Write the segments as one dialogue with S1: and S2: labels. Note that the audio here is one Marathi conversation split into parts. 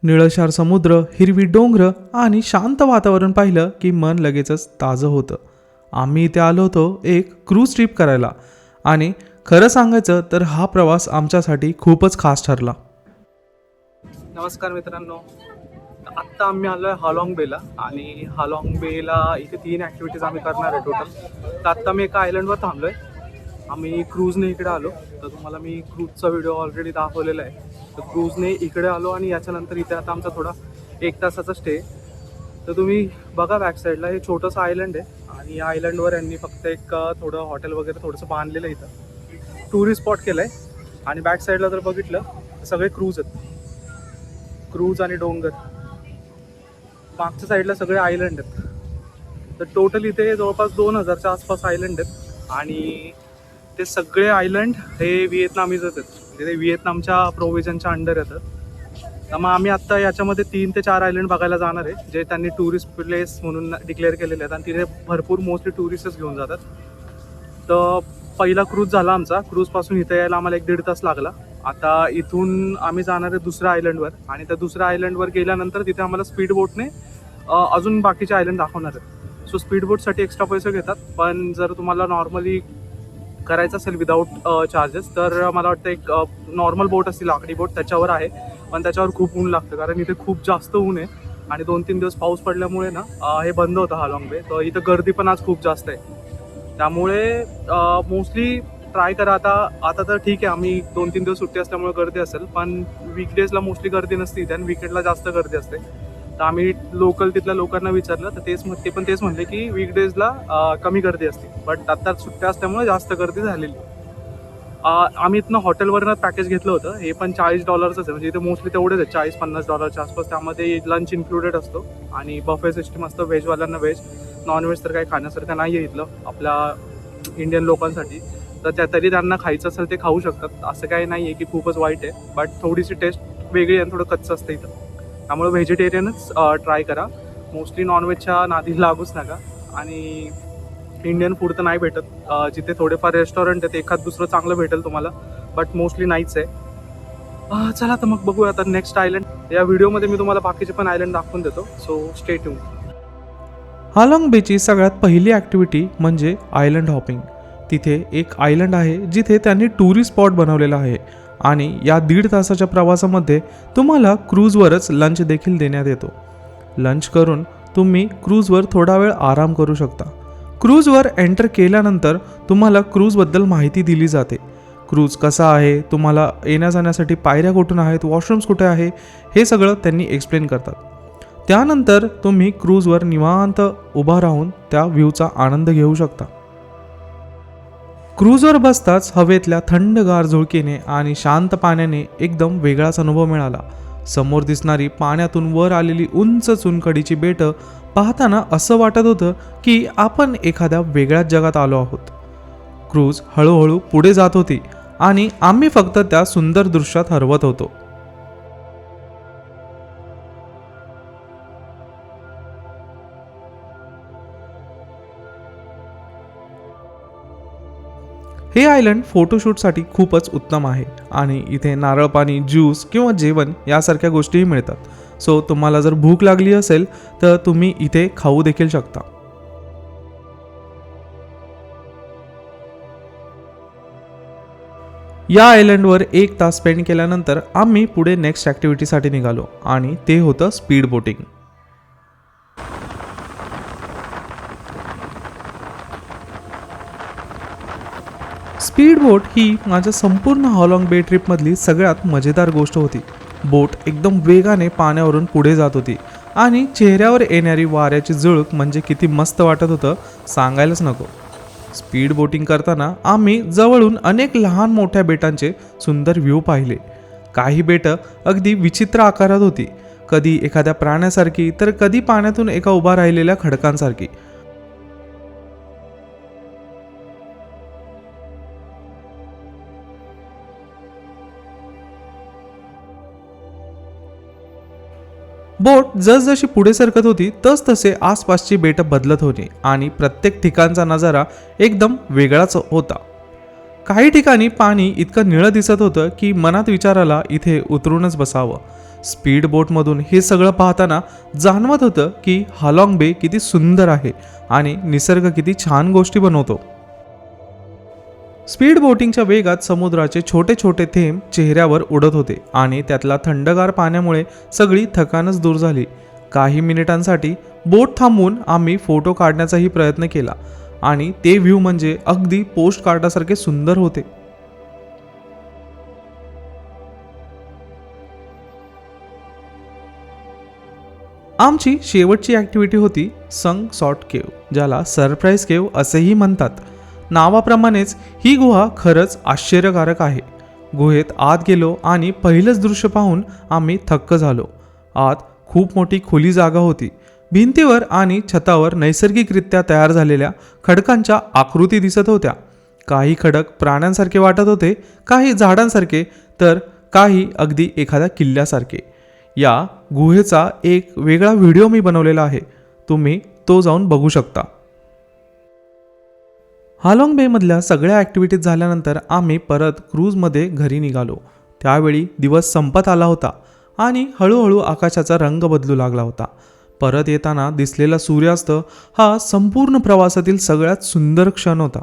S1: निळशार समुद्र, हिरवी डोंगर आणि शांत वातावरण पाहिलं की मन लगेचच ताजं होतं. आम्ही इथे आलो होतो एक क्रूज ट्रिप करायला आणि खरं सांगायचं तर हा प्रवास आमच्यासाठी खूपच खास ठरला.
S2: नमस्कार मित्रांनो. आत्ता आम्ही आलो आहे हालाँग बेला आणि हालाँग बेला इथे 3 ॲक्टिव्हिटीज आम्ही करणार आहे टोटल. तर आत्ता मी एका आयलंडवर थांबलो आहे. आम्ही क्रूजने इकडे आलो. तर तुम्हाला मी क्रूजचा व्हिडिओ ऑलरेडी दाखवलेला आहे. तर क्रूजने इकडे आलो आणि याच्यानंतर इथे आता आमचा थोडा 1 तासाचा स्टे. तर तुम्ही बघा बॅक साईडला हे छोटंसं आयलंड आहे आणि या आयलंडवर यांनी फक्त एक थोडं हॉटेल वगैरे थोडंसं बांधलेलं आहे. इथं टुरिस्ट स्पॉट केलं आहे आणि बॅक साईडला जर बघितलं तर सगळे क्रूज आहेत. क्रूज आणि डोंगर, मागच्या साईडला सगळे आयलंड आहेत. तर टोटल इथे जवळपास 2000च्या आसपास आयलंड आहेत आणि ते सगळे आयलंड हे व्हिएतनामीजच आहेत. म्हणजे ते व्हिएतनामच्या प्रोव्हिजनच्या अंडर येतं. तर मग आम्ही आत्ता याच्यामध्ये 3 ते 4 आयलंड बघायला जाणार आहे जे त्यांनी टुरिस्ट प्लेस म्हणून डिक्लेअर केलेले आहेत आणि तिथे भरपूर मोस्टली टुरिस्टच घेऊन जातात. तर पहिला क्रूज झाला आमचा. क्रूजपासून इथे यायला आम्हाला 1-1.5 तास लागला. आता इथून आम्ही जाणार आहे दुसऱ्या आयलंडवर आणि त्या दुसऱ्या आयलंडवर गेल्यानंतर तिथे आम्हाला स्पीड बोटने अजून बाकीचे आयलंड दाखवणार आहेत. सो स्पीड बोटसाठी एक्स्ट्रा पैसे घेतात, पण जर तुम्हाला नॉर्मली करायचं असेल विदाऊट चार्जेस तर मला वाटतं एक नॉर्मल बोट असते, लाकडी बोट, त्याच्यावर आहे. पण त्याच्यावर खूप ऊन लागतं कारण इथे खूप जास्त ऊन आहे आणि 2-3 दिवस पाऊस पडल्यामुळे ना हे बंद होतं हालाँग बे. तर इथं गर्दी पण आज खूप जास्त आहे. त्यामुळे मोस्टली ट्राय करा. आता तर ठीक आहे, आम्ही 2-3 दिवस सुट्टी असल्यामुळे गर्दी असेल, पण वीकडेजला मोस्टली गर्दी नसते आणि वीकेंडला जास्त गर्दी असते. तर आम्ही लोकल तिथल्या लोकांना विचारलं तर ते पण तेच म्हणले की वीकडेजला कमी गर्दी असते, बट आता सुट्ट्या असल्यामुळे जास्त गर्दी झालेली. आम्ही इथनं हॉटेलवरनं पॅकेज घेतलं होतं. हे पण $40च आहे. म्हणजे इथे मोस्टली तेवढेच आहे, $40-50च्या आसपास. त्यामध्ये लंच इन्क्लुडेड असतो आणि बफे सिस्टम असतं. व्हेजवाल्यांना व्हेज, नॉनव्हेज तर काही खाण्यासारखं नाही आहे इथलं आपल्या इंडियन लोकांसाठी. तर तरी त्यांना खायचं असेल ते खाऊ शकतात. असं काही नाही आहे की खूपच वाईट आहे, बट थोडीशी टेस्ट वेगळी आणि थोडं कच्चं असतं इथं. त्यामुळे व्हेजिटेरियनच ट्राय करा. मोस्टली नॉनव्हेजच्या नादी लागूच नका. आणि इंडियन फूड तर नाही भेटत. जिथे थोडेफार रेस्टॉरंट आहेत एखाद दुसरं चांगलं भेटेल तुम्हाला, बट मोस्टली नाहीच आहे. चला तर मग बघूया आता नेक्स्ट आयलंड. या व्हिडिओमध्ये मी तुम्हाला बाकीचे पण आयलंड दाखवून देतो, सो स्टे ट्यून.
S1: हालाँग बेची सगळ्यात पहिली ॲक्टिव्हिटी म्हणजे आयलंड हॉपिंग. तिथे एक आयलंड आहे जिथे त्यांनी टुरिस्ट स्पॉट बनवलेला आहे आणि या 1.5 तासाच्या प्रवासामध्ये तुम्हाला क्रूजवरच लंच देखील देण्यात येतो. लंच करून तुम्ही क्रूजवर थोडा वेळ आराम करू शकता. क्रूजवर एंटर केल्यानंतर तुम्हाला क्रूजबद्दल माहिती दिली जाते. क्रूज कसा आहे, तुम्हाला येण्या जाण्यासाठी पायऱ्या कुठून आहेत, वॉशरूम्स कुठे आहे, हे सगळं त्यांनी एक्सप्लेन करतात. त्यानंतर तुम्ही क्रूजवर निवांत उभा राहून त्या व्ह्यूचा आनंद घेऊ शकता. क्रूजवर बसताच हवेतल्या थंडगार झुळकेने आणि शांत पाण्याने एकदम वेगळाच अनुभव मिळाला. समोर दिसणारी पाण्यातून वर आलेली उंच चुनखडीची बेटं पाहताना असं वाटत होतं की आपण एखाद्या वेगळ्याच जगात आलो आहोत. क्रूज हळूहळू पुढे जात होती आणि आम्ही फक्त त्या सुंदर दृश्यात हरवत होतो. हे आयलंड फोटोशूटसाठी खूपच उत्तम आहे आणि इथे नारळ पाणी, ज्यूस किंवा जेवण यासारख्या गोष्टीही मिळतात. सो तुम्हाला जर भूक लागली असेल तर तुम्ही इथे खाऊ देखील शकता. या आयलंडवर 1 तास स्पेंड केल्यानंतर आम्ही पुढे नेक्स्ट ॲक्टिव्हिटीसाठी निघालो आणि ते होतं स्पीड बोटिंग. स्पीड बोट ही माझ्या संपूर्ण हालाँग बे ट्रिपमधली सगळ्यात मजेदार गोष्ट होती. बोट एकदम वेगाने पाण्यावरून पुढे जात होती आणि चेहऱ्यावर येणारी वाऱ्याची झुळूक म्हणजे किती मस्त वाटत होतं सांगायलाच नको. स्पीड बोटिंग करताना आम्ही जवळून अनेक लहान मोठ्या बेटांचे सुंदर व्ह्यू पाहिले. काही बेटं अगदी विचित्र आकारात होती, कधी एखाद्या प्राण्यासारखी तर कधी पाण्यातून एका उभा राहिलेल्या खडकांसारखी. बोट जसजशी पुढे सरकत होती तसतसे आसपासची बेटं बदलत होती आणि प्रत्येक ठिकाणचा नजारा एकदम वेगळाच होता. काही ठिकाणी पाणी इतकं निळं दिसत होतं की मनात विचार आला इथे उतरूनच बसावं. स्पीड बोटमधून हे सगळं पाहताना जाणवत होतं की हालॉंग बे किती सुंदर आहे आणि निसर्ग किती छान गोष्टी बनवतो. स्पीड बोटिंगच्या वेगात समुद्राचे छोटे छोटे थेंब चेहऱ्यावर उडत होते आणि त्यातला थंडगार पाण्यामुळे सगळी थकानच दूर झाली. काही मिनिटांसाठी बोट थांबवून आम्ही फोटो काढण्याचाही प्रयत्न केला आणि ते व्ह्यू म्हणजे अगदी पोस्ट कार्डासारखे सुंदर होते. आमची शेवटची ॲक्टिव्हिटी होती संक सॉट केव, ज्याला सरप्राईज केव असेही म्हणतात. नावाप्रमाणेच ही गुहा खरंच आश्चर्यकारक आहे. गुहेत आत गेलो आणि पहिलंच दृश्य पाहून आम्ही थक्क झालो. आत खूप मोठी खुली जागा होती. भिंतीवर आणि छतावर नैसर्गिकरित्या तयार झालेल्या खडकांच्या आकृती दिसत होत्या. काही खडक प्राण्यांसारखे वाटत होते, काही झाडांसारखे, तर काही अगदी एखाद्या किल्ल्यासारखे. या गुहेचा एक वेगळा व्हिडिओ मी बनवलेला आहे, तुम्ही तो जाऊन बघू शकता. हालॉंग बेमधल्या सगळ्या ॲक्टिव्हिटीज झाल्यानंतर आम्ही परत क्रूजमध्ये घरी निघालो. त्यावेळी दिवस संपत आला होता आणि हळूहळू आकाशाचा रंग बदलू लागला होता. परत येताना दिसलेला सूर्यास्त हा संपूर्ण प्रवासातील सगळ्यात सुंदर क्षण होता.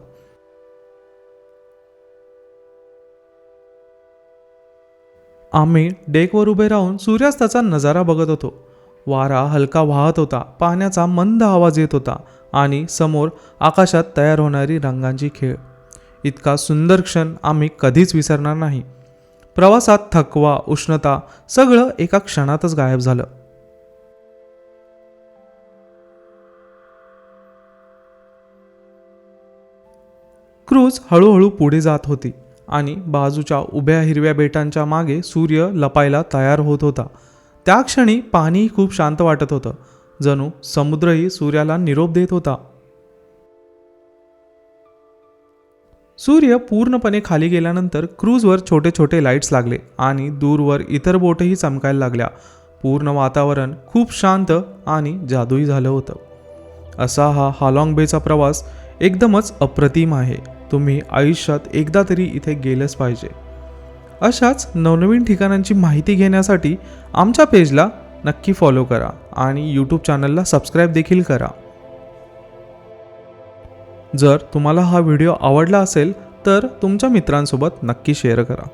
S1: आम्ही डेकवर उभे राहून सूर्यास्ताचा नजारा बघत होतो. वारा हलका वाहत होता, पाण्याचा मंद आवाज येत होता आणि समोर आकाशात तयार होणारी रंगांची खेळ. इतका सुंदर क्षण आम्ही कधीच विसरणार नाही. प्रवासात थकवा, उष्णता सगळं एका क्षणातच गायब झालं. क्रूज हळूहळू पुढे जात होती आणि बाजूच्या उभ्या हिरव्या बेटांच्या मागे सूर्य लपायला तयार होत होता. त्या क्षणी पाणीही खूप शांत वाटत होतं, जणू समुद्रही सूर्याला निरोप देत होता. सूर्य पूर्णपणे खाली गेल्यानंतर क्रूजवर छोटे छोटे लाईट्स लागले आणि दूरवर इतर बोटही चमकायला लागल्या. पूर्ण वातावरण खूप शांत आणि जादुई झालं होतं. असा हा हालॉंग बेचा प्रवास एकदमच अप्रतिम आहे. तुम्ही आयुष्यात एकदा तरी इथे गेलंच पाहिजे. अशाच नवनवीन ठिकाणांची माहिती घेण्यासाठी आमच्या पेजला नक्की फॉलो करा आणि यूट्यूब चॅनलला सबस्क्राईब देखील करा. जर तुम्हाला हा व्हिडिओ आवडला असेल तर तुमच्या मित्रांसोबत नक्की शेअर करा.